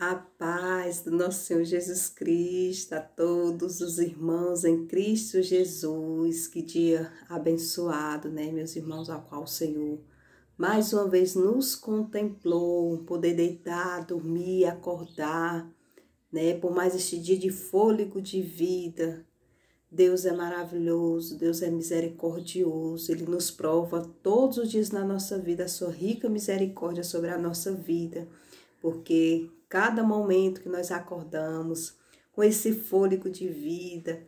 A paz do nosso Senhor Jesus Cristo, a todos os irmãos em Cristo Jesus. Que dia abençoado, né, meus irmãos, ao qual o Senhor mais uma vez nos contemplou, poder deitar, dormir, acordar, né, por mais este dia de fôlego de vida. Deus é maravilhoso, Deus é misericordioso, Ele nos prova todos os dias na nossa vida a sua rica misericórdia sobre a nossa vida, porque cada momento que nós acordamos com esse fôlego de vida,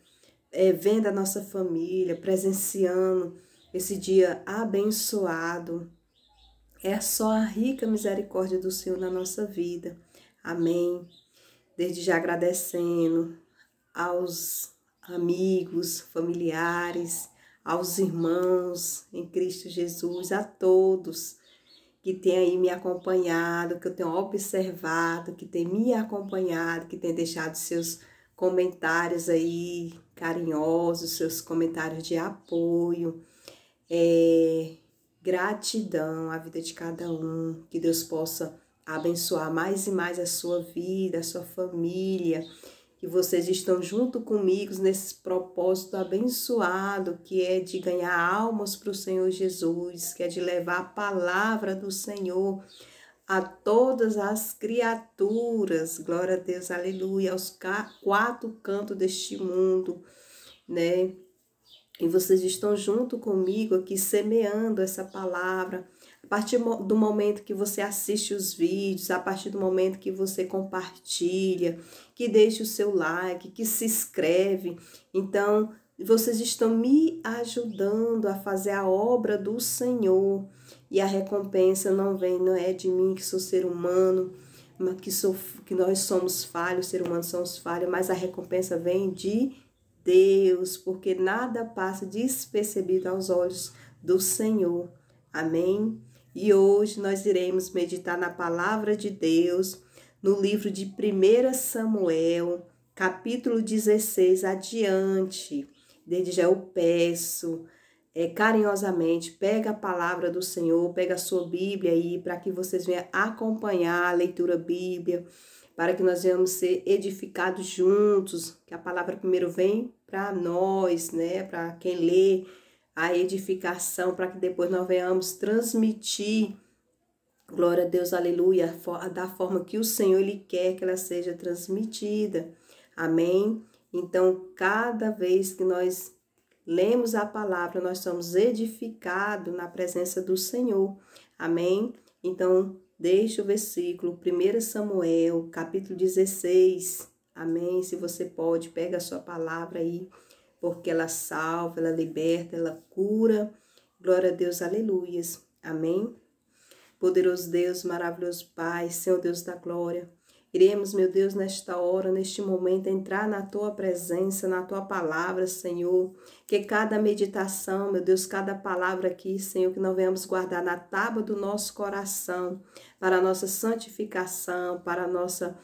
vendo a nossa família, presenciando esse dia abençoado, é só a rica misericórdia do Senhor na nossa vida. Amém. Desde já agradecendo aos amigos, familiares, aos irmãos em Cristo Jesus, a todos que tem aí me acompanhado, que eu tenho observado, que tem me acompanhado, que tem deixado seus comentários aí carinhosos, seus comentários de apoio. Gratidão à vida de cada um, que Deus possa abençoar mais e mais a sua vida, a sua família, que vocês estão junto comigo nesse propósito abençoado, que é de ganhar almas para o Senhor Jesus, que é de levar a palavra do Senhor a todas as criaturas, glória a Deus, aleluia, aos quatro cantos deste mundo, né? E vocês estão junto comigo aqui semeando essa palavra. A partir do momento que você assiste os vídeos, a partir do momento que você compartilha, que deixa o seu like, que se inscreve. Então, vocês estão me ajudando a fazer a obra do Senhor. E a recompensa não é de mim, que sou ser humano, que nós somos falhos, ser humanos somos falhos, mas a recompensa vem de Deus, porque nada passa despercebido aos olhos do Senhor. Amém? E hoje nós iremos meditar na palavra de Deus, no livro de 1 Samuel, capítulo 16 adiante. Desde já eu peço carinhosamente, pega a palavra do Senhor, pega a sua Bíblia aí, para que vocês venham acompanhar a leitura bíblica, para que nós venhamos ser edificados juntos, que a palavra primeiro vem para nós, né, para quem lê, a edificação, para que depois nós venhamos transmitir, glória a Deus, aleluia, da forma que o Senhor Ele quer que ela seja transmitida, amém? Então, cada vez que nós lemos a palavra, nós somos edificados na presença do Senhor, amém? Então, deixa o versículo, 1 Samuel, capítulo 16, amém? Se você pode, pega a sua palavra aí, porque ela salva, ela liberta, ela cura. Glória a Deus, aleluias, amém? Poderoso Deus, maravilhoso Pai, Senhor Deus da glória, iremos, meu Deus, nesta hora, neste momento, entrar na Tua presença, na Tua palavra, Senhor. Que cada meditação, meu Deus, cada palavra aqui, Senhor, que nós venhamos guardar na tábua do nosso coração, para a nossa santificação, para a nossa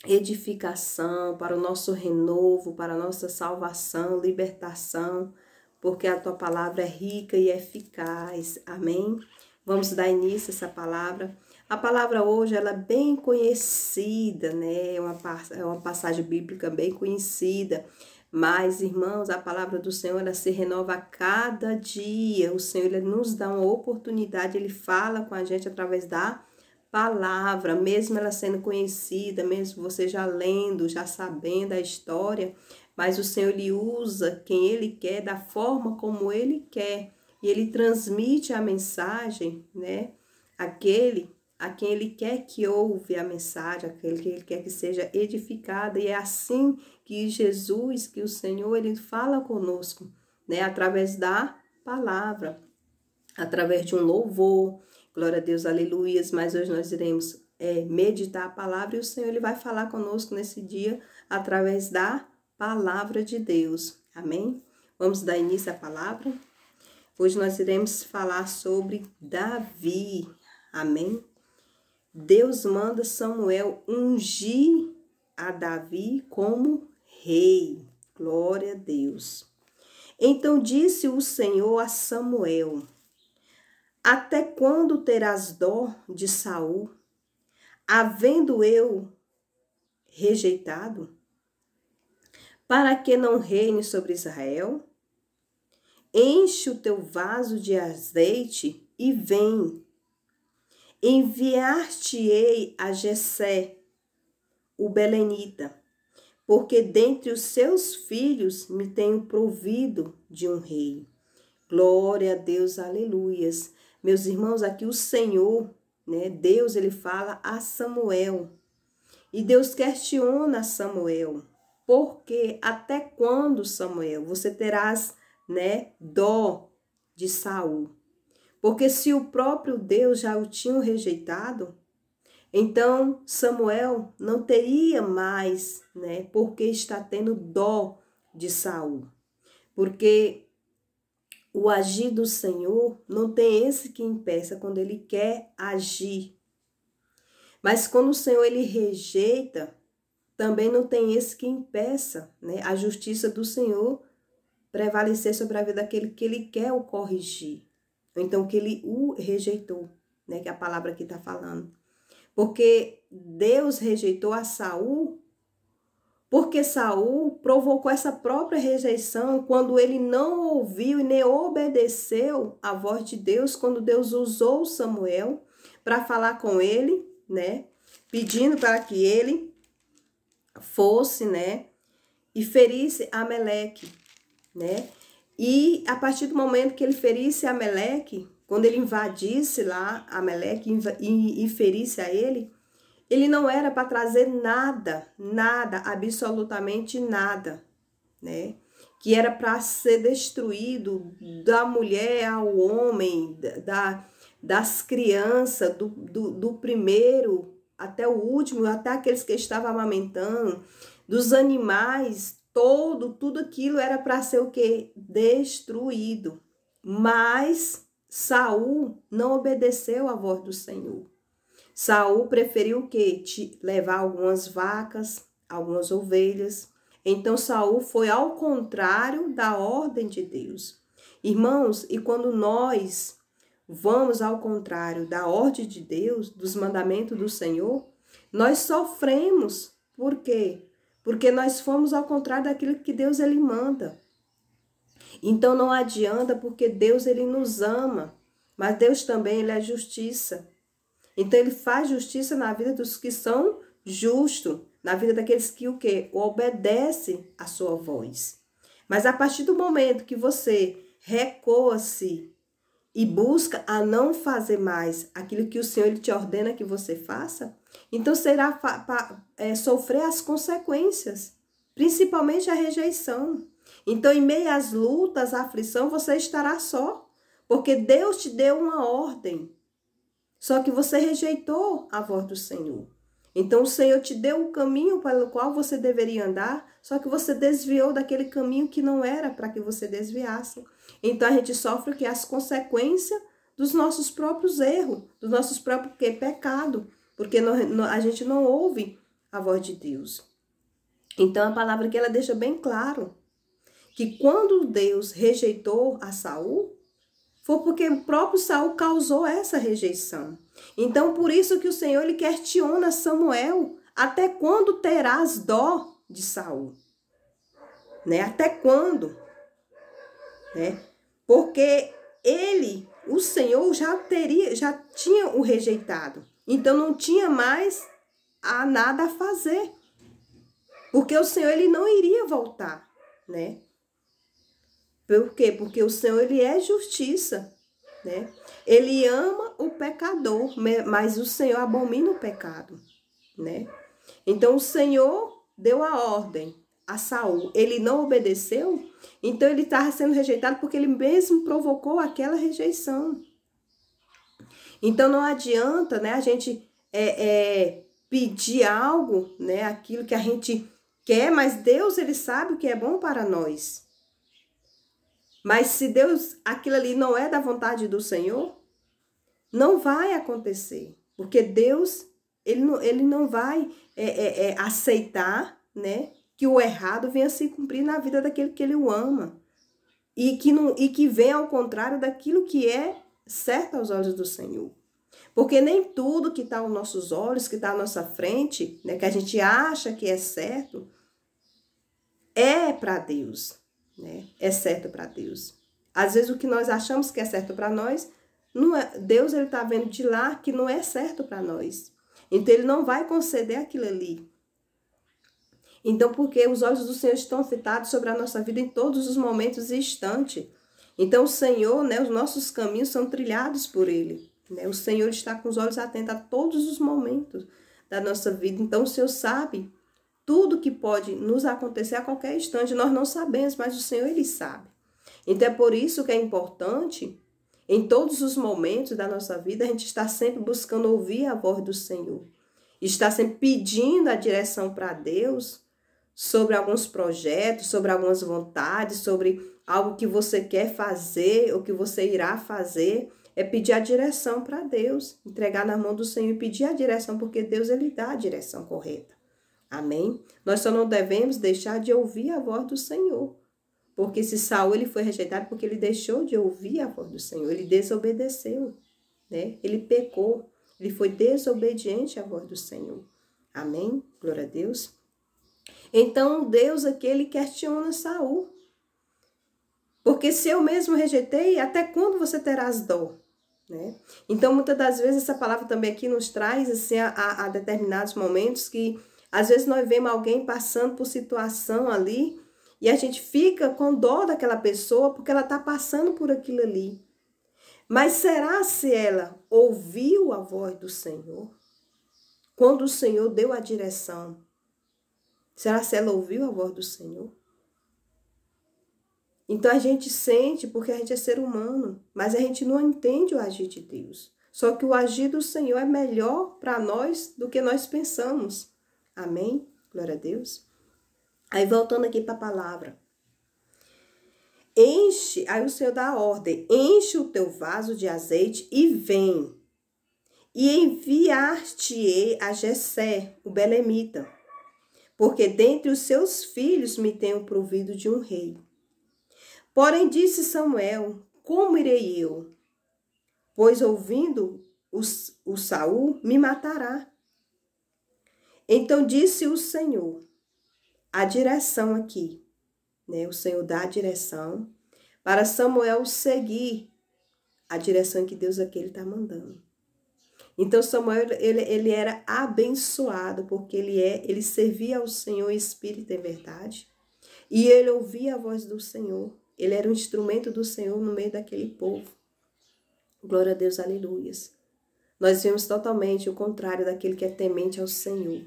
edificação, para o nosso renovo, para a nossa salvação, libertação, porque a Tua palavra é rica e eficaz. Amém? Vamos dar início a essa palavra. A palavra hoje, ela é bem conhecida, né? É uma passagem bíblica bem conhecida. Mas, irmãos, a palavra do Senhor, ela se renova a cada dia. O Senhor, ele nos dá uma oportunidade, ele fala com a gente através da palavra, mesmo ela sendo conhecida, mesmo você já lendo, já sabendo a história, mas o Senhor, ele usa quem ele quer, da forma como ele quer. E ele transmite a mensagem, né? Aquele a quem ele quer que ouve a mensagem, aquele que ele quer que seja edificada. E é assim que Jesus, que o Senhor, ele fala conosco, né? Através da palavra, através de um louvor. Glória a Deus, aleluias. Mas hoje nós iremos meditar a palavra e o Senhor, ele vai falar conosco nesse dia através da palavra de Deus. Amém? Vamos dar início à palavra. Hoje nós iremos falar sobre Davi, amém? Deus manda Samuel ungir a Davi como rei, glória a Deus. Então disse o Senhor a Samuel: até quando terás dó de Saul? havendo eu rejeitado, para que não reine sobre Israel? Enche o teu vaso de azeite e vem. Enviar-te-ei a Jessé, o belenita, porque dentre os seus filhos me tenho provido de um rei. Glória a Deus, aleluias. Meus irmãos, aqui o Senhor, né, Deus, ele fala a Samuel. E Deus questiona Samuel. Porque até quando, Samuel, você terás, né, dó de Saul? Porque se o próprio Deus já o tinha rejeitado, então Samuel não teria mais, né, porque está tendo dó de Saul. Porque o agir do Senhor não tem esse que impeça quando ele quer agir. Mas quando o Senhor ele rejeita, também não tem esse que impeça, né, a justiça do Senhor prevalecer sobre a vida daquele que ele quer o corrigir. Então, que ele o rejeitou, né, que a palavra aqui está falando. Porque Deus rejeitou a Saul, porque Saul provocou essa própria rejeição quando ele não ouviu e nem obedeceu à voz de Deus, quando Deus usou Samuel para falar com ele, né, pedindo para que ele fosse, né, e ferisse Ameleque, né? E a partir do momento que ele ferisse Ameleque, quando ele invadisse lá Ameleque e ferisse a ele não era para trazer nada, absolutamente nada, né? Que era para ser destruído da mulher ao homem, das crianças, do primeiro até o último, até aqueles que estavam amamentando, dos animais, tudo aquilo era para ser o quê? Destruído. Mas Saul não obedeceu à voz do Senhor. Saul preferiu o quê? Levar algumas vacas, algumas ovelhas. Então Saul foi ao contrário da ordem de Deus. Irmãos, e quando nós vamos ao contrário da ordem de Deus, dos mandamentos do Senhor, nós sofremos. Por quê? Porque nós fomos ao contrário daquilo que Deus ele manda. Então não adianta, porque Deus ele nos ama, mas Deus também ele é justiça. Então ele faz justiça na vida dos que são justos, na vida daqueles que o quê? Obedecem a sua voz. Mas a partir do momento que você recua-se e busca a não fazer mais aquilo que o Senhor ele te ordena que você faça, então será sofrer as consequências, principalmente a rejeição. Então, em meio às lutas, à aflição, você estará só, porque Deus te deu uma ordem, só que você rejeitou a voz do Senhor. Então, o Senhor te deu o caminho pelo qual você deveria andar, só que você desviou daquele caminho que não era para que você desviasse. Então, a gente sofre o que? As consequências dos nossos próprios erros, dos nossos próprios pecados, porque a gente não ouve a voz de Deus. Então, a palavra aqui ela deixa bem claro que quando Deus rejeitou a Saul, foi porque o próprio Saul causou essa rejeição. Então, por isso que o Senhor ele questiona Samuel, até quando terás dó de Saul? Né? Até quando? Né? Porque o Senhor já tinha o rejeitado. Então, não tinha mais nada a fazer. Porque o Senhor ele não iria voltar, né? Por quê? Porque o Senhor, ele é justiça, né? Ele ama o pecador, mas o Senhor abomina o pecado, né? Então, o Senhor deu a ordem a Saul. Ele não obedeceu, então ele estava sendo rejeitado porque ele mesmo provocou aquela rejeição. Então, não adianta, né, a gente pedir algo, né, aquilo que a gente quer, mas Deus, ele sabe o que é bom para nós. Mas se Deus, aquilo ali não é da vontade do Senhor, não vai acontecer. Porque Deus, ele não vai aceitar, né, que o errado venha se cumprir na vida daquele que ele o ama. E que venha ao contrário daquilo que é certo aos olhos do Senhor. Porque nem tudo que está aos nossos olhos, que está à nossa frente, né, que a gente acha que é certo, é para Deus, né? É certo para Deus. Às vezes o que nós achamos que é certo para nós, não é, Deus ele está vendo de lá que não é certo para nós. Então ele não vai conceder aquilo ali. Então, porque os olhos do Senhor estão fitados sobre a nossa vida em todos os momentos e instantes. Então, o Senhor, né, os nossos caminhos são trilhados por Ele. Né? O Senhor está com os olhos atentos a todos os momentos da nossa vida. Então, o Senhor sabe tudo que pode nos acontecer a qualquer instante. Nós não sabemos, mas o Senhor, Ele sabe. Então, é por isso que é importante, em todos os momentos da nossa vida, a gente estar sempre buscando ouvir a voz do Senhor. Estar sempre pedindo a direção para Deus sobre alguns projetos, sobre algumas vontades, sobre algo que você quer fazer ou que você irá fazer. É pedir a direção para Deus, entregar na mão do Senhor e pedir a direção, porque Deus ele dá a direção correta. Amém? Nós só não devemos deixar de ouvir a voz do Senhor. Porque se Saul ele foi rejeitado porque ele deixou de ouvir a voz do Senhor, ele desobedeceu, né? Ele pecou, ele foi desobediente à voz do Senhor. Amém? Glória a Deus. Então Deus aqui ele questiona Saul. Porque se eu mesmo rejeitei, até quando você terás dó? Né? Então muitas das vezes essa palavra também aqui nos traz assim, a determinados momentos que às vezes nós vemos alguém passando por situação ali e a gente fica com dó daquela pessoa porque ela está passando por aquilo ali. Mas será se ela ouviu a voz do Senhor? Quando o Senhor deu a direção, será se ela ouviu a voz do Senhor? Então a gente sente porque a gente é ser humano, mas a gente não entende o agir de Deus. Só que o agir do Senhor é melhor para nós do que nós pensamos. Amém? Glória a Deus. Aí voltando aqui para a palavra. Enche, aí o Senhor dá a ordem, enche o teu vaso de azeite e vem. E enviar-te-ei a Jessé, o belemita, porque dentre os seus filhos me tenho provido de um rei. Porém disse Samuel, como irei eu? Pois ouvindo o Saul me matará. Então disse o Senhor, a direção aqui, né? O Senhor dá a direção para Samuel seguir a direção que Deus aqui está mandando. Então Samuel ele era abençoado porque ele servia ao Senhor em espírito e verdade e ele ouvia a voz do Senhor. Ele era um instrumento do Senhor no meio daquele povo. Glória a Deus, aleluias. Nós vemos totalmente o contrário daquele que é temente ao Senhor,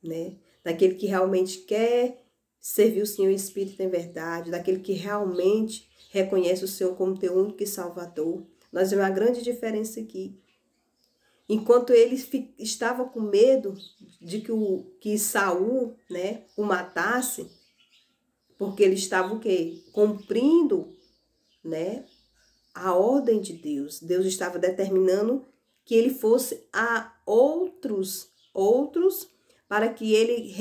né? Daquele que realmente quer servir o Senhor em espírito em verdade, daquele que realmente reconhece o Senhor como teu único e salvador. Nós vemos uma grande diferença aqui. Enquanto ele estava com medo de que Saul, né, o matasse, porque ele estava o quê? Cumprindo, né, a ordem de Deus. Deus estava determinando que ele fosse a outros para que ele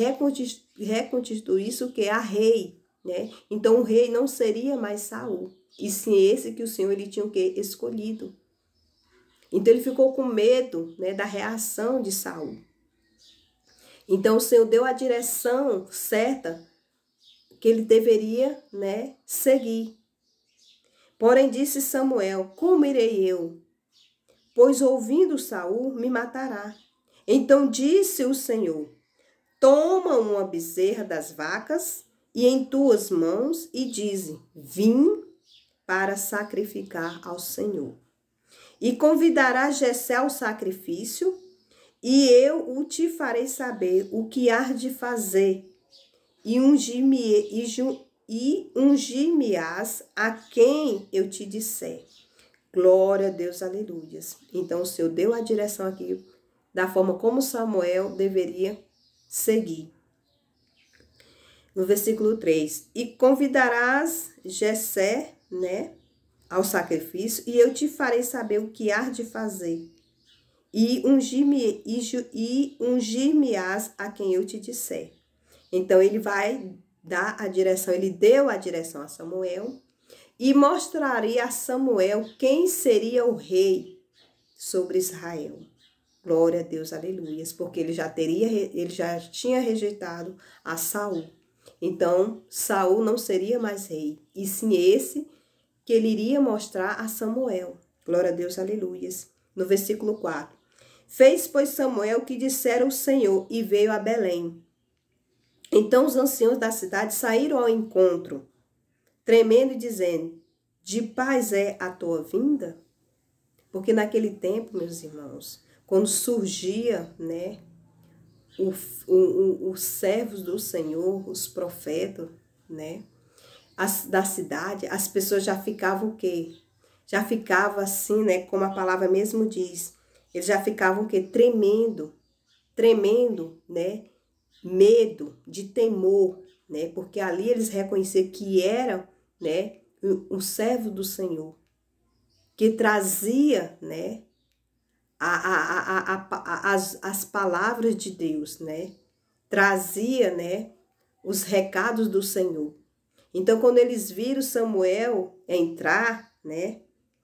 reconstituísse o que? A rei, né? Então o rei não seria mais Saul, e sim esse que o Senhor ele tinha o quê? Escolhido. Então ele ficou com medo, né, da reação de Saul. Então o Senhor deu a direção certa que ele deveria, né, seguir. Porém disse Samuel, como irei eu? Pois ouvindo Saul me matará. Então disse o Senhor, toma uma bezerra das vacas e em tuas mãos e dize, vim para sacrificar ao Senhor. E convidará Jessé ao sacrifício e eu o te farei saber o que há de fazer e ungir-me-ás a quem eu te disser. Glória a Deus, aleluias. Então o Senhor deu a direção aqui da forma como Samuel deveria seguir. No versículo 3, e convidarás Jessé, né, ao sacrifício, e eu te farei saber o que há de fazer, e ungir-me-ás a quem eu te disser. Então ele vai dar a direção, ele deu a direção a Samuel, e mostraria a Samuel quem seria o rei, sobre Israel. Glória a Deus, aleluias, porque ele já tinha rejeitado a Saul. Então, Saul não seria mais rei, e sim esse que ele iria mostrar a Samuel. Glória a Deus, aleluias. No versículo 4. Fez, pois, Samuel o que dissera o Senhor, e veio a Belém. Então os anciãos da cidade saíram ao encontro, tremendo e dizendo: de paz é a tua vinda? Porque naquele tempo, meus irmãos, quando surgia, né, os servos do Senhor, os profetas, né, da cidade, as pessoas já ficavam o quê? Já ficavam assim, né, como a palavra mesmo diz, eles já ficavam o quê? Tremendo, né, medo, de temor, né, porque ali eles reconheciam que era, né, um servo do Senhor, que trazia, né, as palavras de Deus, né? Trazia, né, os recados do Senhor. Então, quando eles viram Samuel entrar, né,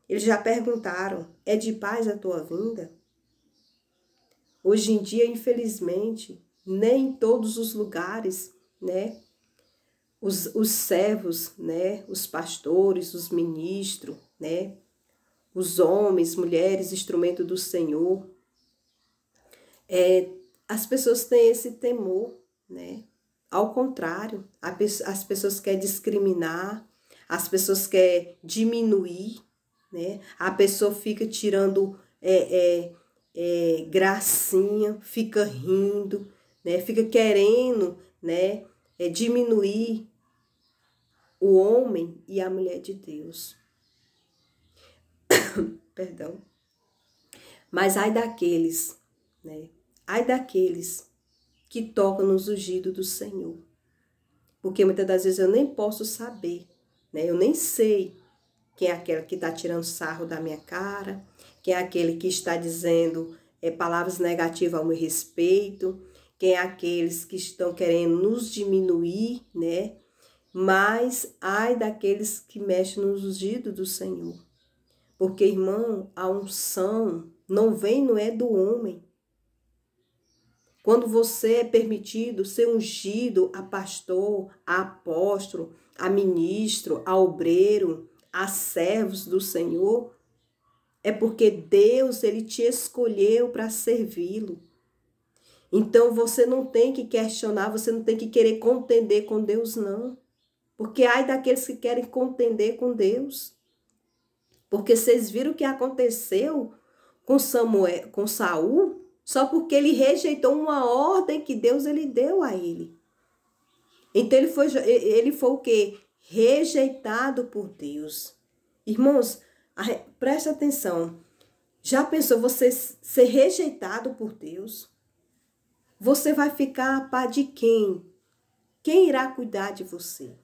eles já perguntaram: é de paz a tua vinda? Hoje em dia, infelizmente, nem em todos os lugares, né, os servos, né, os pastores, os ministros, né, os homens, mulheres, instrumento do Senhor, as pessoas têm esse temor, né? Ao contrário, as pessoas querem discriminar, as pessoas querem diminuir, né? A pessoa fica tirando gracinha, fica rindo, né? Fica querendo, né, diminuir o homem e a mulher de Deus. Perdão. Mas ai daqueles, né? Ai daqueles que tocam nos ungidos do Senhor. Porque muitas das vezes eu nem posso saber, né? Eu nem sei quem é aquele que está tirando sarro da minha cara, quem é aquele que está dizendo palavras negativas ao meu respeito, quem é aqueles que estão querendo nos diminuir, né? Mas ai daqueles que mexem nos ungidos do Senhor. Porque, irmão, a unção não é do homem. Quando você é permitido ser ungido a pastor, a apóstolo, a ministro, a obreiro, a servos do Senhor, é porque Deus, ele te escolheu para servi-lo. Então você não tem que questionar, você não tem que querer contender com Deus, não. Porque ai daqueles que querem contender com Deus. Porque vocês viram o que aconteceu com Saul? Só porque ele rejeitou uma ordem que Deus ele deu a ele. Então ele foi o quê? Rejeitado por Deus. Irmãos, presta atenção. Já pensou você ser rejeitado por Deus? Você vai ficar a par de quem? Quem irá cuidar de você?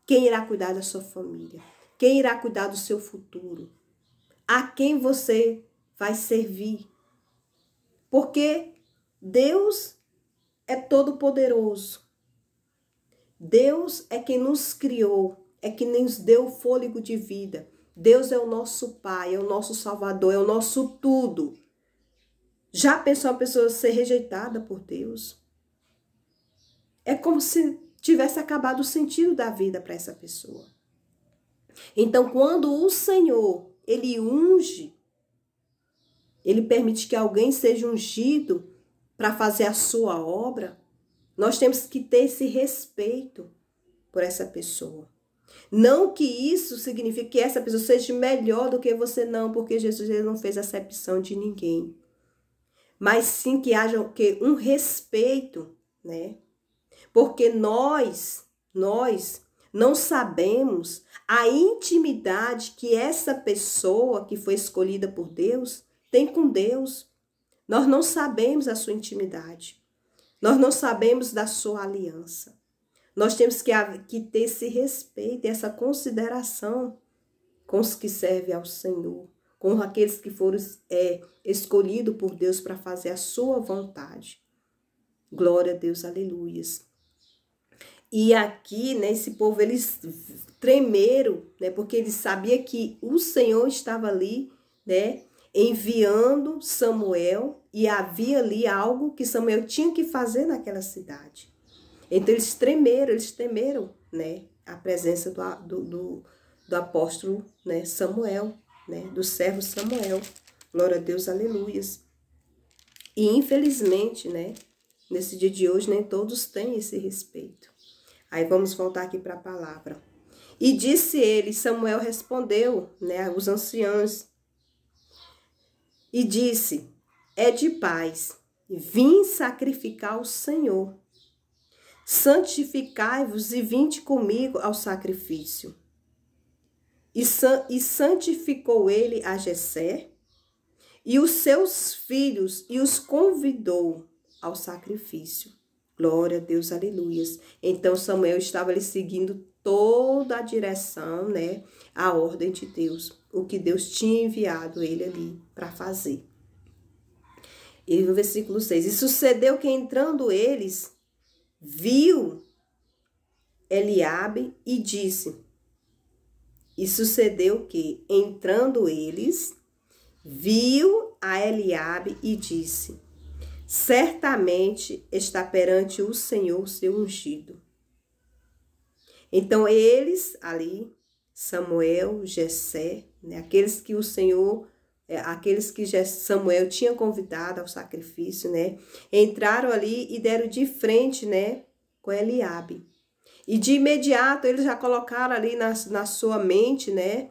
Quem irá cuidar da sua família? Quem irá cuidar do seu futuro? A quem você vai servir? Porque Deus é todo poderoso. Deus é quem nos criou, é quem nos deu fôlego de vida. Deus é o nosso Pai, é o nosso Salvador, é o nosso tudo. Já pensou a pessoa ser rejeitada por Deus? É como se tivesse acabado o sentido da vida para essa pessoa. Então, quando o Senhor, ele unge, ele permite que alguém seja ungido para fazer a sua obra, nós temos que ter esse respeito por essa pessoa. Não que isso signifique que essa pessoa seja melhor do que você, não, porque Jesus ele não fez acepção de ninguém. Mas sim que haja um respeito, né? Porque nós não sabemos a intimidade que essa pessoa que foi escolhida por Deus tem com Deus. Nós não sabemos a sua intimidade. Nós não sabemos da sua aliança. Nós temos que ter esse respeito, essa consideração com os que servem ao Senhor, com aqueles que foram escolhidos por Deus para fazer a sua vontade. Glória a Deus, aleluias. E aqui, né, esse povo, eles tremeram, né, porque eles sabiam que o Senhor estava ali, né, enviando Samuel, e havia ali algo que Samuel tinha que fazer naquela cidade. Então eles temeram, né, a presença do apóstolo, né, Samuel, né, do servo Samuel. Glória a Deus, aleluias. E infelizmente, né, nesse dia de hoje, nem todos têm esse respeito. Aí vamos voltar aqui para a palavra. E disse ele, Samuel respondeu, né, os anciãos, e disse, é de paz, vim sacrificar ao Senhor. Santificai-vos e vinde comigo ao sacrifício. E santificou ele a Jessé e os seus filhos e os convidou ao sacrifício. Glória a Deus, aleluias. Então Samuel estava ali seguindo toda a direção, né, a ordem de Deus, o que Deus tinha enviado ele ali para fazer. E no versículo 6, e sucedeu que entrando eles, viu Eliabe e disse, e sucedeu que entrando eles, viu a Eliabe e disse, certamente está perante o Senhor seu ungido. Então eles ali, Samuel, Jessé, né, aqueles que o Senhor, aqueles que Samuel tinha convidado ao sacrifício, né, entraram ali e deram de frente, né, com Eliabe. E de imediato eles já colocaram ali na sua mente, né,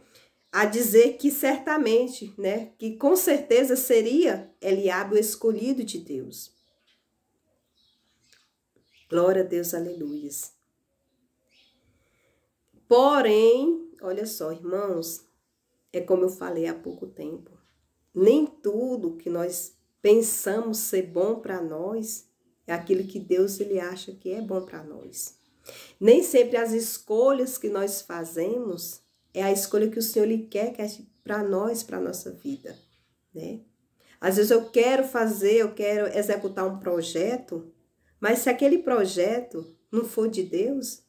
a dizer que certamente, né, que com certeza seria Eliabe o escolhido de Deus. Glória a Deus, aleluias. Porém, olha só, irmãos, é como eu falei há pouco tempo, nem tudo que nós pensamos ser bom para nós é aquilo que Deus ele acha que é bom para nós. Nem sempre as escolhas que nós fazemos é a escolha que o Senhor lhe quer para nós, para a nossa vida, né? Às vezes eu quero executar um projeto, mas se aquele projeto não for de Deus,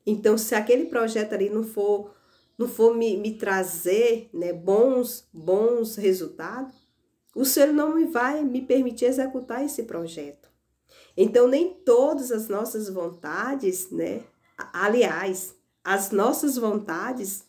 então se aquele projeto ali não for me trazer, né, bons resultados, o Senhor não vai me permitir executar esse projeto. Então, nem todas as nossas vontades, né? Aliás, as nossas vontades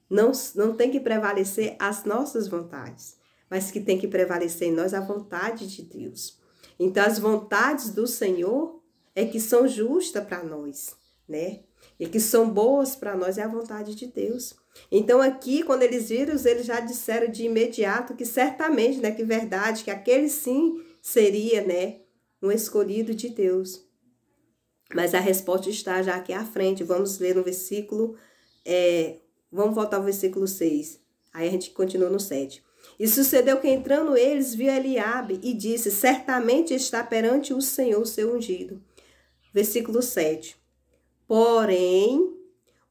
não tem que prevalecer as nossas vontades, mas que tem que prevalecer em nós a vontade de Deus. Então, as vontades do Senhor é que são justas para nós, né? E que são boas para nós é a vontade de Deus. Então, aqui, quando eles viram, eles já disseram de imediato que certamente, né? Que verdade, que aquele sim seria, né? Um escolhido de Deus. Mas a resposta está já aqui à frente. Vamos ler no versículo, vamos voltar ao versículo 6. Aí a gente continua no 7. E sucedeu que entrando eles, viu Eliabe e disse, certamente está perante o Senhor seu ungido. Versículo 7. Porém,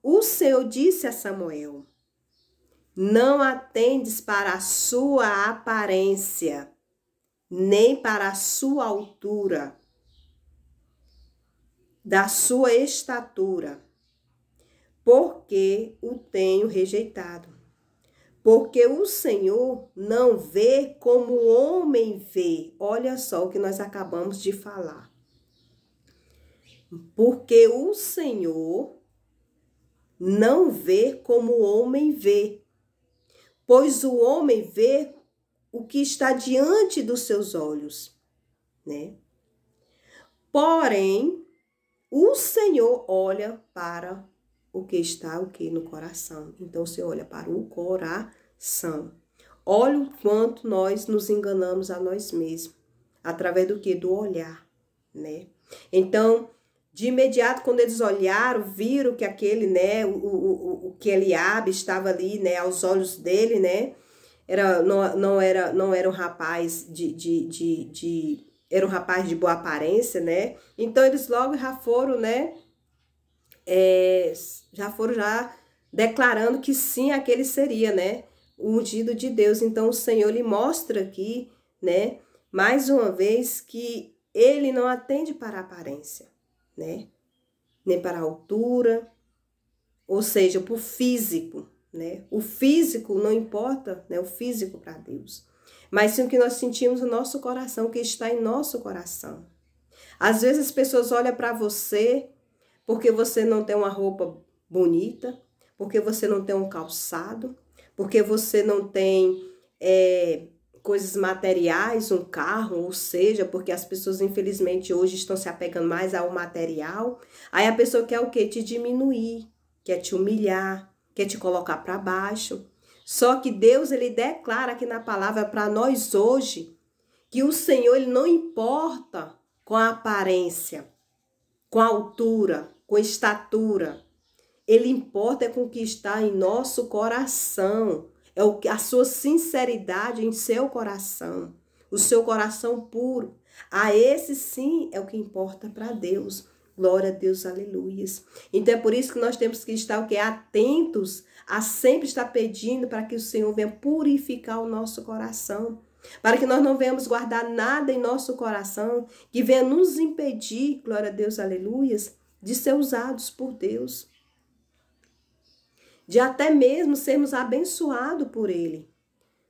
o Senhor disse a Samuel, não atendes para a sua aparência, nem para a sua altura, da sua estatura, porque o tenho rejeitado. Porque o Senhor não vê como o homem vê. Olha só o que nós acabamos de falar. Porque o Senhor não vê como o homem vê. Pois o homem vê o que está diante dos seus olhos, né? Porém, o Senhor olha para o que está no coração. Então, você olha para o coração. Olha o quanto nós nos enganamos a nós mesmos. Através do que? Do olhar, né? Então, de imediato, quando eles olharam, viram que aquele, né? O que Eliabe estava ali, né? Aos olhos dele, né? Não era um rapaz era um rapaz de boa aparência, né? Então, eles logo já foram, né? Já foram declarando que sim, aquele seria, né? O ungido de Deus. Então, o Senhor lhe mostra aqui, né? Mais uma vez que ele não atende para a aparência, né? Nem para a altura, ou seja, para o físico, né? O físico não importa, né? O físico para Deus. Mas sim o que nós sentimos no nosso coração, o que está em nosso coração. Às vezes as pessoas olham para você porque você não tem uma roupa bonita, porque você não tem um calçado, porque você não tem coisas materiais, um carro, ou seja, porque as pessoas infelizmente hoje estão se apegando mais ao material. Aí a pessoa quer o quê? Te diminuir, quer te humilhar, quer te colocar para baixo. Só que Deus, ele declara aqui na palavra para nós hoje que o Senhor, ele não importa com a aparência, com a altura, com a estatura. Ele importa com o que está em nosso coração. É a sua sinceridade em seu coração. O seu coração puro. Esse sim é o que importa para Deus. Glória a Deus, aleluias. Então é por isso que nós temos que estar o quê? Atentos a sempre estar pedindo para que o Senhor venha purificar o nosso coração. Para que nós não venhamos guardar nada em nosso coração que venha nos impedir, glória a Deus, aleluias, de ser usados por Deus. De até mesmo sermos abençoados por Ele.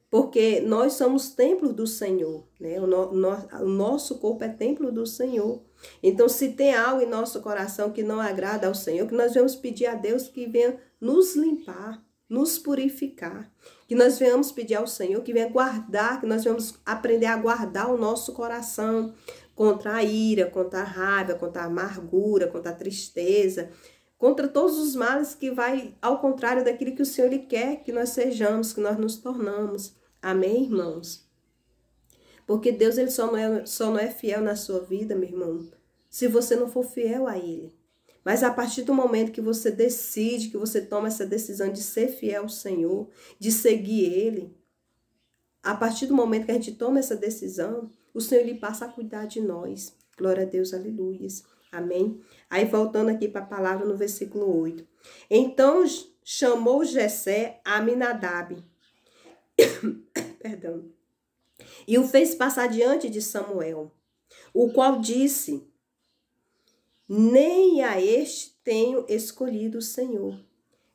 Porque nós somos templo do Senhor, né? O nosso corpo é templo do Senhor. Então, se tem algo em nosso coração que não agrada ao Senhor, que nós vamos pedir a Deus que venha nos limpar, nos purificar. Que nós venhamos pedir ao Senhor que venha guardar, que nós vamos aprender a guardar o nosso coração contra a ira, contra a raiva, contra a amargura, contra a tristeza, contra todos os males que vai ao contrário daquilo que o Senhor ele quer que nós sejamos, que nós nos tornamos. Amém, irmãos? Porque Deus ele só não é fiel na sua vida, meu irmão, se você não for fiel a Ele. Mas a partir do momento que você decide, que você toma essa decisão de ser fiel ao Senhor, de seguir Ele, a partir do momento que a gente toma essa decisão, o Senhor ele passa a cuidar de nós. Glória a Deus, aleluias. Amém? Aí voltando aqui para a palavra no versículo 8. Então chamou Jessé a Aminadab, perdão, e o fez passar diante de Samuel, o qual disse: nem a este tenho escolhido o Senhor.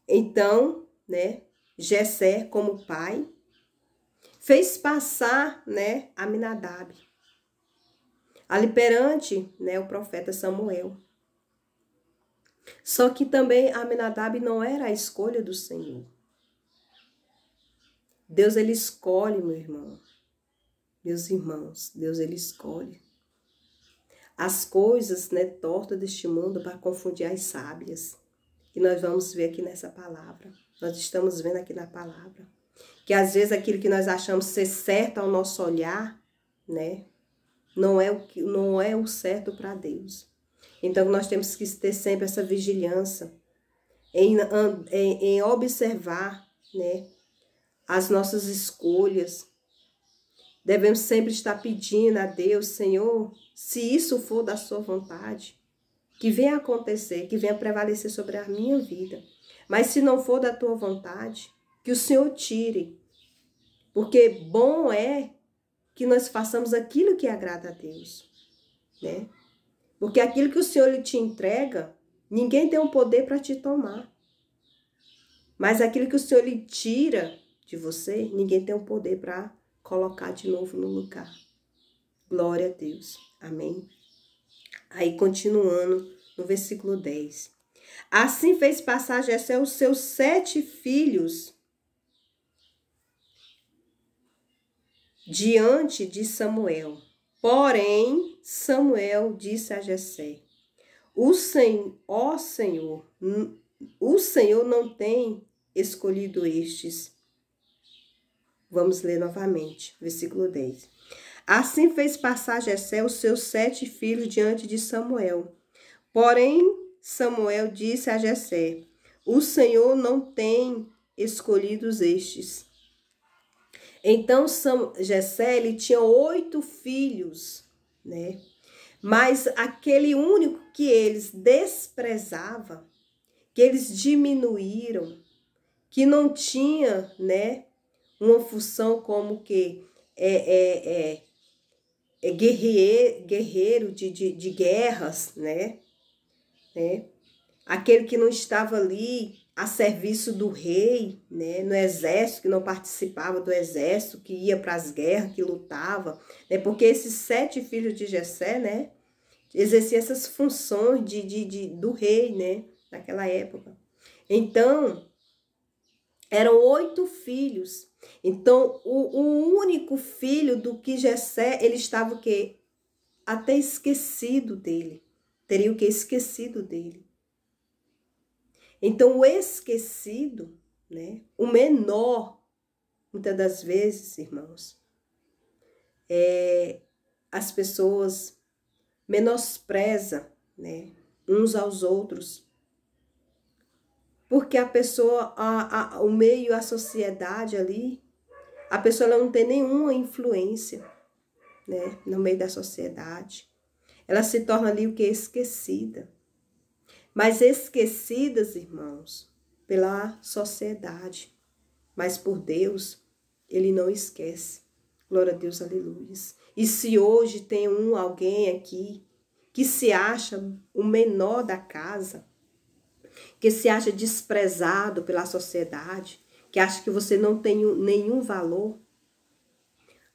Então, né, Jessé, como pai, fez passar, né, Aminadab ali perante, né, o profeta Samuel. Só que também Aminadab não era a escolha do Senhor. Deus ele escolhe, meu irmão. Meus irmãos, Deus ele escolhe as coisas, né, tortas deste mundo para confundir as sábias. Que nós vamos ver aqui nessa palavra. Nós estamos vendo aqui na palavra. Que às vezes aquilo que nós achamos ser certo ao nosso olhar, né, não é o certo para Deus. Então nós temos que ter sempre essa vigilância em observar, né, as nossas escolhas. Devemos sempre estar pedindo a Deus: Senhor, se isso for da sua vontade, que venha acontecer, que venha prevalecer sobre a minha vida. Mas se não for da tua vontade, que o Senhor tire. Porque bom é que nós façamos aquilo que agrada a Deus, né? Porque aquilo que o Senhor lhe te entrega, ninguém tem o poder para te tomar. Mas aquilo que o Senhor lhe tira de você, ninguém tem o poder para colocar de novo no lugar. Glória a Deus. Amém? Aí, continuando no versículo 10. Assim fez passar Jessé os seus 7 filhos diante de Samuel. Porém, Samuel disse a Jessé: o Senhor não tem escolhido estes. Vamos ler novamente, versículo 10. Assim fez passar Jessé os seus 7 filhos diante de Samuel. Porém, Samuel disse a Jessé: o Senhor não tem escolhido estes. Então, Jessé, ele tinha 8 filhos, né? Mas aquele único que eles desprezavam, que eles diminuíram, que não tinha, né, uma função como que guerreiro de guerras, né? Aquele que não estava ali a serviço do rei, né, no exército, que não participava do exército, que ia para as guerras, que lutava, né, porque esses 7 filhos de Jessé, né, exerciam essas funções do rei, né, naquela época. Então, eram 8 filhos. Então, o único filho do que Jessé, ele estava o quê? Até esquecido dele. Teria o quê? Esquecido dele. Então, o esquecido, né, o menor, muitas das vezes, irmãos, as pessoas menosprezam, né, uns aos outros, porque a pessoa, o meio, a sociedade ali, a pessoa ela não tem nenhuma influência, né, no meio da sociedade. Ela se torna ali o que? Esquecida. Mas esquecidas, irmãos, pela sociedade. Mas por Deus, ele não esquece. Glória a Deus, aleluia. E se hoje tem alguém aqui que se acha o menor da casa, que se acha desprezado pela sociedade, que acha que você não tem nenhum valor,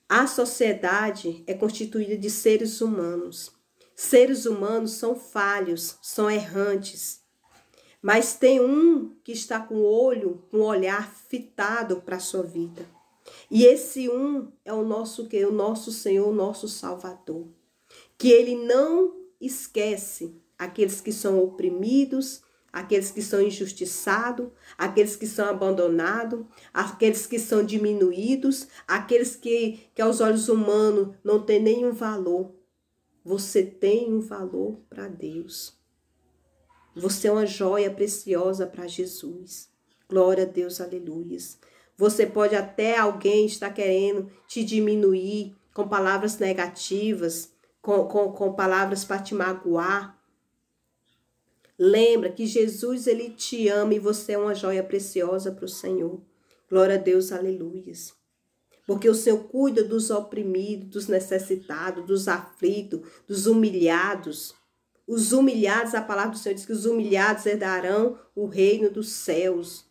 a sociedade é constituída de seres humanos. Seres humanos são falhos, são errantes. Mas tem um que está com o olhar fitado para a sua vida. E esse um é o nosso que? O nosso Senhor, o nosso Salvador. Que ele não esquece aqueles que são oprimidos, aqueles que são injustiçados, aqueles que são abandonados, aqueles que são diminuídos, aqueles que aos olhos humanos não tem nenhum valor. Você tem um valor para Deus. Você é uma joia preciosa para Jesus. Glória a Deus, aleluia. Você pode até alguém estar querendo te diminuir com palavras negativas, com palavras para te magoar. Lembra que Jesus, ele te ama e você é uma joia preciosa para o Senhor. Glória a Deus, aleluia. Porque o Senhor cuida dos oprimidos, dos necessitados, dos aflitos, dos humilhados. Os humilhados, a palavra do Senhor diz que os humilhados herdarão o reino dos céus.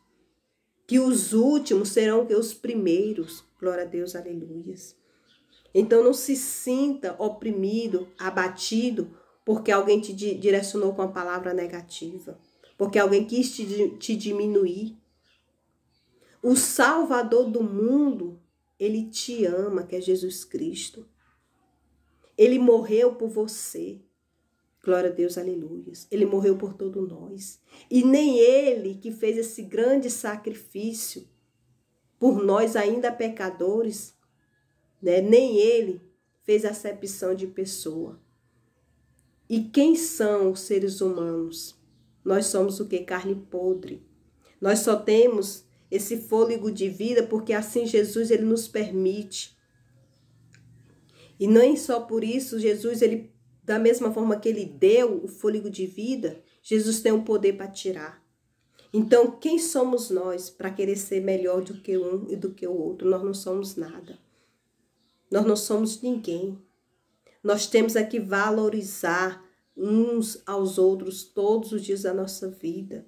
Que os últimos serão os primeiros. Glória a Deus, aleluia. Então não se sinta oprimido, abatido, porque alguém te direcionou com uma palavra negativa. Porque alguém quis te diminuir. O Salvador do mundo, ele te ama, que é Jesus Cristo. Ele morreu por você. Glória a Deus, aleluia. Ele morreu por todos nós. E nem ele que fez esse grande sacrifício por nós ainda pecadores, né? Nem ele fez acepção de pessoa. E quem são os seres humanos? Nós somos o que? Carne podre. Nós só temos esse fôlego de vida porque assim Jesus ele nos permite. E nem só por isso, Jesus, ele, da mesma forma que ele deu o fôlego de vida, Jesus tem um poder para tirar. Então, quem somos nós para querer ser melhor do que um e do que o outro? Nós não somos nada. Nós não somos ninguém. Nós temos que valorizar uns aos outros todos os dias da nossa vida.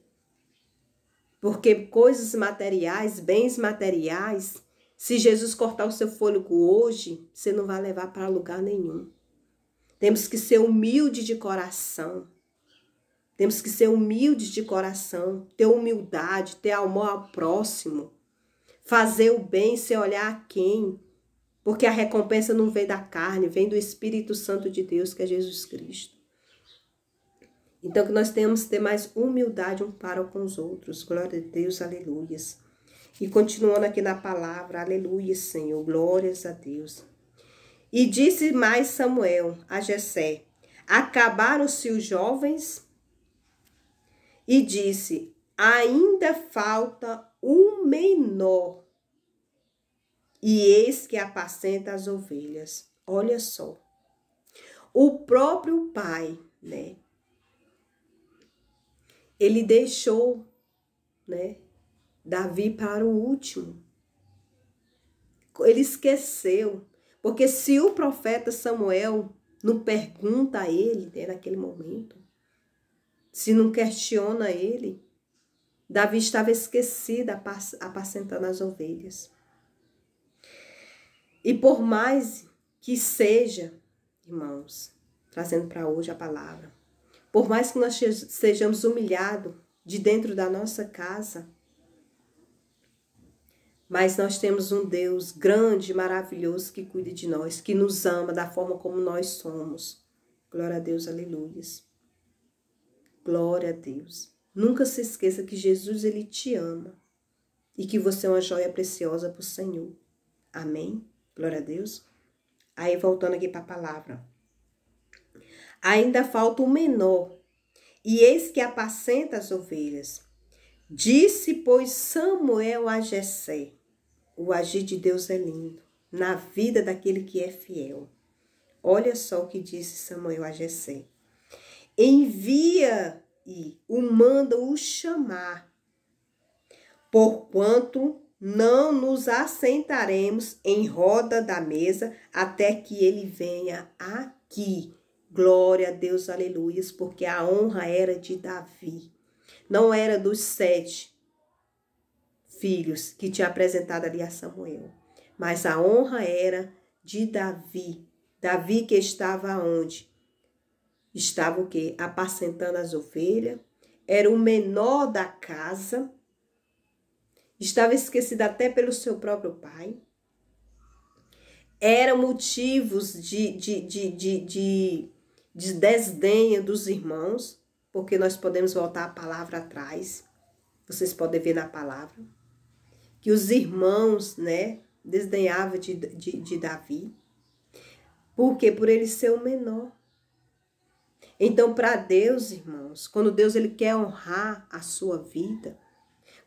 Porque coisas materiais, bens materiais, se Jesus cortar o seu fôlego hoje, você não vai levar para lugar nenhum. Temos que ser humildes de coração. Temos que ser humildes de coração, ter humildade, ter amor ao próximo. Fazer o bem sem olhar a quem. Porque a recompensa não vem da carne, vem do Espírito Santo de Deus, que é Jesus Cristo. Então, que nós temos que ter mais humildade um para com os outros. Glória a Deus, aleluias. E continuando aqui na palavra, aleluia, Senhor, glórias a Deus. E disse mais Samuel a Jessé: acabaram-se os jovens? E disse: ainda falta um menor, e eis que apacenta as ovelhas. Olha só, o próprio pai, né? Ele deixou, né, Davi para o último. Ele esqueceu. Porque se o profeta Samuel não pergunta a ele, né, naquele momento, se não questiona ele, Davi estava esquecido apacentando as ovelhas. E por mais que seja, irmãos, trazendo para hoje a palavra, por mais que nós sejamos humilhados de dentro da nossa casa, mas nós temos um Deus grande e maravilhoso que cuida de nós, que nos ama da forma como nós somos. Glória a Deus, aleluias. Glória a Deus. Nunca se esqueça que Jesus, ele te ama e que você é uma joia preciosa para o Senhor. Amém? Glória a Deus. Aí, voltando aqui para a palavra. Ainda falta o menor, e eis que apacenta as ovelhas. Disse, pois, Samuel a Jessé. O agir de Deus é lindo na vida daquele que é fiel. Olha só o que disse Samuel a Jessé. Envia e o manda-o chamar, porquanto não nos assentaremos em roda da mesa até que ele venha aqui. Glória a Deus, aleluias, porque a honra era de Davi. Não era dos 7 filhos que tinha apresentado ali a Samuel, mas a honra era de Davi. Davi que estava onde? Estava o quê? Apacentando as ovelhas, era o menor da casa, estava esquecido até pelo seu próprio pai, era motivos de desdenho dos irmãos, porque nós podemos voltar a palavra atrás, vocês podem ver na palavra, que os irmãos, né, desdenhavam de Davi, porque por ele ser o menor. Então, para Deus, irmãos, quando Deus ele quer honrar a sua vida,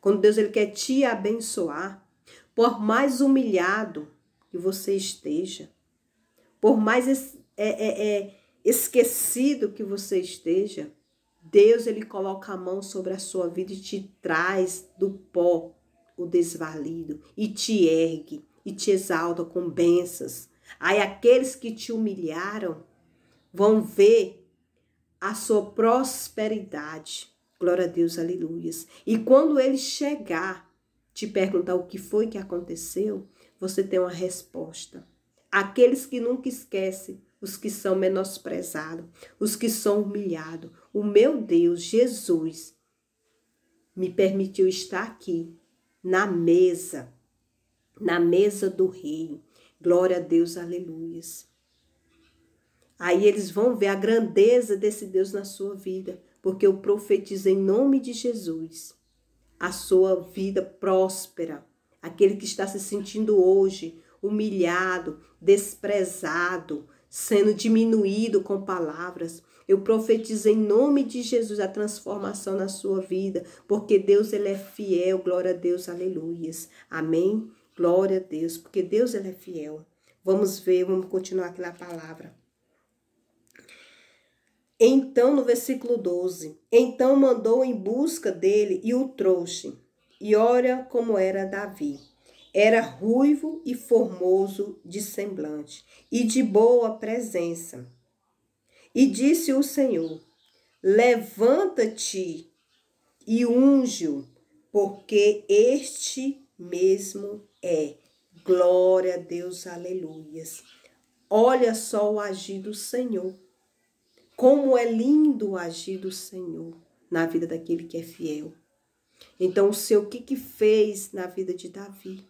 quando Deus ele quer te abençoar, por mais humilhado que você esteja, por mais esquecido que você esteja, Deus ele coloca a mão sobre a sua vida e te traz do pó o desvalido, e te ergue, e te exalta com bênçãos. Aí aqueles que te humilharam vão ver a sua prosperidade. Glória a Deus, aleluias. E quando ele chegar, te perguntar o que foi que aconteceu, você tem uma resposta. Aqueles que nunca esquecem, os que são menosprezados, os que são humilhados. O meu Deus, Jesus, me permitiu estar aqui, na mesa do rei. Glória a Deus, aleluias. Aí eles vão ver a grandeza desse Deus na sua vida, porque eu profetizo em nome de Jesus a sua vida próspera. Aquele que está se sentindo hoje humilhado, desprezado, sendo diminuído com palavras. Eu profetizo em nome de Jesus a transformação na sua vida, porque Deus ele é fiel, glória a Deus, aleluias. Amém? Glória a Deus, porque Deus ele é fiel. Vamos ver, vamos continuar aqui na palavra. Então, no versículo 12, então mandou em busca dele e o trouxe. E olha como era Davi. Era ruivo e formoso de semblante e de boa presença. E disse o Senhor, levanta-te e unge-o, porque este mesmo é. Glória a Deus, aleluias. Olha só o agir do Senhor. Como é lindo o agir do Senhor na vida daquele que é fiel. Então, o Senhor, o que fez na vida de Davi?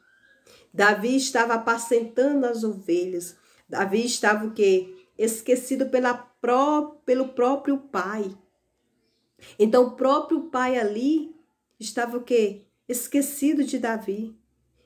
Davi estava apacentando as ovelhas. Davi estava o quê? Esquecido pelo próprio pai. Então, o próprio pai ali estava o quê? Esquecido de Davi.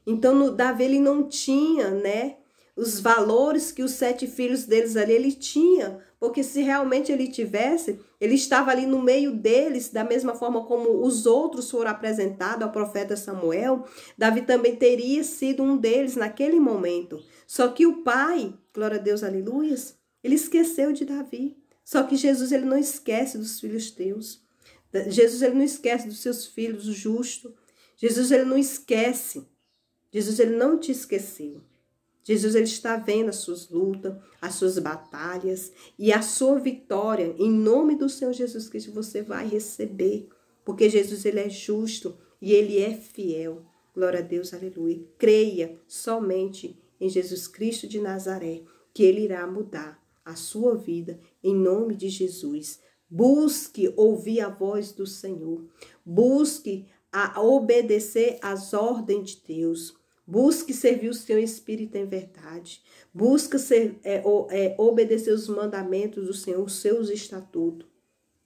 Então, Davi ele não tinha, né, os valores que os 7 filhos deles ali ele tinha. Porque se realmente ele tivesse, ele estava ali no meio deles, da mesma forma como os outros foram apresentados ao profeta Samuel, Davi também teria sido um deles naquele momento. Só que o pai, glória a Deus, aleluias, ele esqueceu de Davi. Só que Jesus ele não esquece dos filhos teus. Jesus ele não esquece dos seus filhos, o justo. Jesus ele não esquece. Jesus ele não te esqueceu. Jesus ele está vendo as suas lutas, as suas batalhas e a sua vitória em nome do Senhor Jesus Cristo você vai receber. porque Jesus ele é justo e ele é fiel. Glória a Deus, aleluia. Creia somente em Jesus Cristo de Nazaré, que ele irá mudar a sua vida em nome de Jesus. Busque ouvir a voz do Senhor. Busque obedecer às ordens de Deus. Busque servir o seu Espírito em verdade. Busque obedecer os mandamentos do Senhor, os seus estatutos.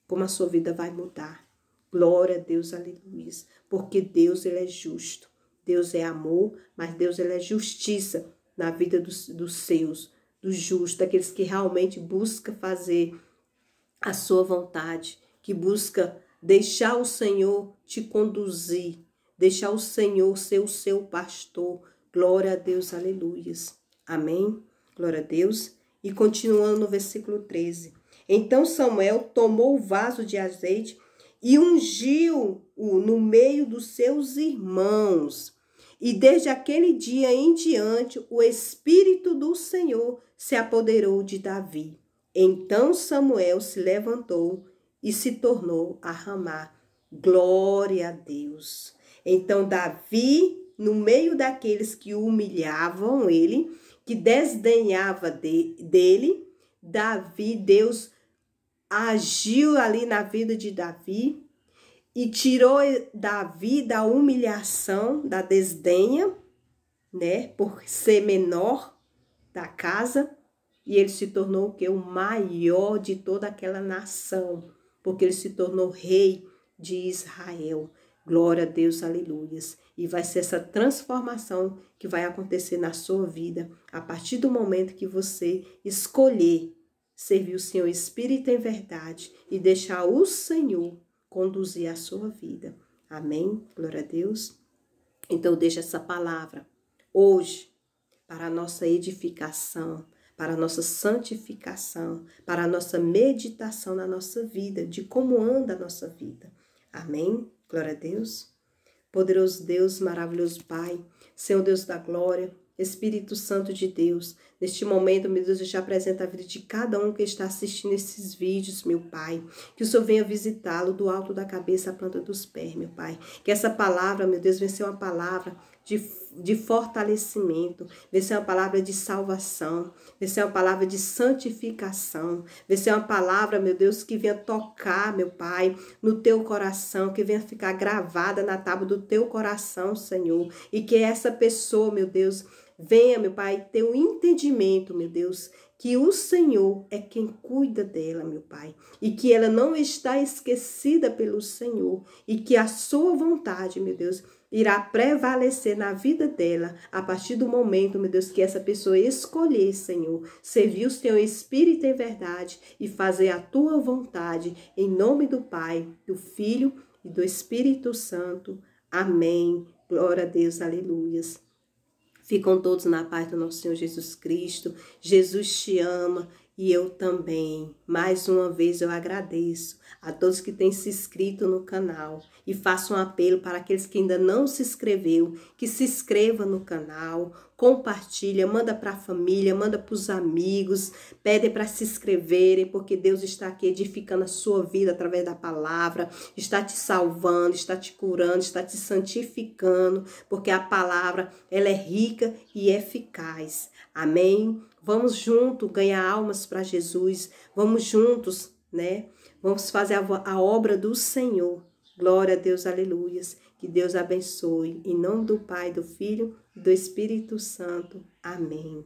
Como a sua vida vai mudar. Glória a Deus, aleluia. Porque Deus ele é justo. Deus é amor, mas Deus ele é justiça na vida dos seus, dos justos, daqueles que realmente buscam fazer a sua vontade, que busca deixar o Senhor te conduzir, deixar o Senhor ser o seu pastor. Glória a Deus, aleluias. Amém? Glória a Deus. E continuando no versículo 13. Então Samuel tomou o vaso de azeite e ungiu-o no meio dos seus irmãos. E desde aquele dia em diante, o Espírito do Senhor se apoderou de Davi. Então Samuel se levantou e se tornou a Ramá. Glória a Deus. Então Davi, no meio daqueles que humilhavam ele, que desdenhava dele, Deus agiu ali na vida de Davi e tirou Davi da humilhação, da desdenha, né, por ser menor da casa, e ele se tornou o quê? O maior de toda aquela nação, porque ele se tornou rei de Israel. Glória a Deus, aleluias. E vai ser essa transformação que vai acontecer na sua vida a partir do momento que você escolher servir o Senhor Espírito em verdade e deixar o Senhor conduzir a sua vida. Amém? Glória a Deus. Então, deixa essa palavra hoje para a nossa edificação, para a nossa santificação, para a nossa meditação na nossa vida, de como anda a nossa vida. Amém? Glória a Deus. Poderoso Deus, maravilhoso Pai, Senhor Deus da glória, Espírito Santo de Deus, neste momento, meu Deus, eu te apresento a vida de cada um que está assistindo esses vídeos, meu Pai. Que o Senhor venha visitá-lo do alto da cabeça à planta dos pés, meu Pai. Que essa palavra, meu Deus, venha ser uma palavra de fortalecimento, venha ser uma palavra de salvação, venha ser uma palavra de santificação, venha ser uma palavra, meu Deus, que venha tocar, meu Pai, no teu coração, que venha ficar gravada na tábua do teu coração, Senhor. E que essa pessoa, meu Deus, venha, meu Pai, ter um entendimento, meu Deus, que o Senhor é quem cuida dela, meu Pai, e que ela não está esquecida pelo Senhor, e que a sua vontade, meu Deus, irá prevalecer na vida dela a partir do momento, meu Deus, que essa pessoa escolher, Senhor, servir o Senhor Espírito em verdade e fazer a tua vontade, em nome do Pai, do Filho e do Espírito Santo. Amém. Glória a Deus, aleluias. Ficam todos na paz do nosso Senhor Jesus Cristo. Jesus te ama e eu também. Mais uma vez eu agradeço a todos que têm se inscrito no canal. E faço um apelo para aqueles que ainda não se inscreveu, que se inscreva no canal, compartilha, manda para a família, manda para os amigos, pede para se inscreverem, porque Deus está aqui edificando a sua vida através da palavra, está te salvando, está te curando, está te santificando, porque a palavra ela é rica e eficaz. Amém? Vamos juntos ganhar almas para Jesus, vamos juntos, né? Vamos fazer a obra do Senhor. Glória a Deus, aleluias. Que Deus abençoe. Em nome do Pai, do Filho e do Espírito Santo. Amém.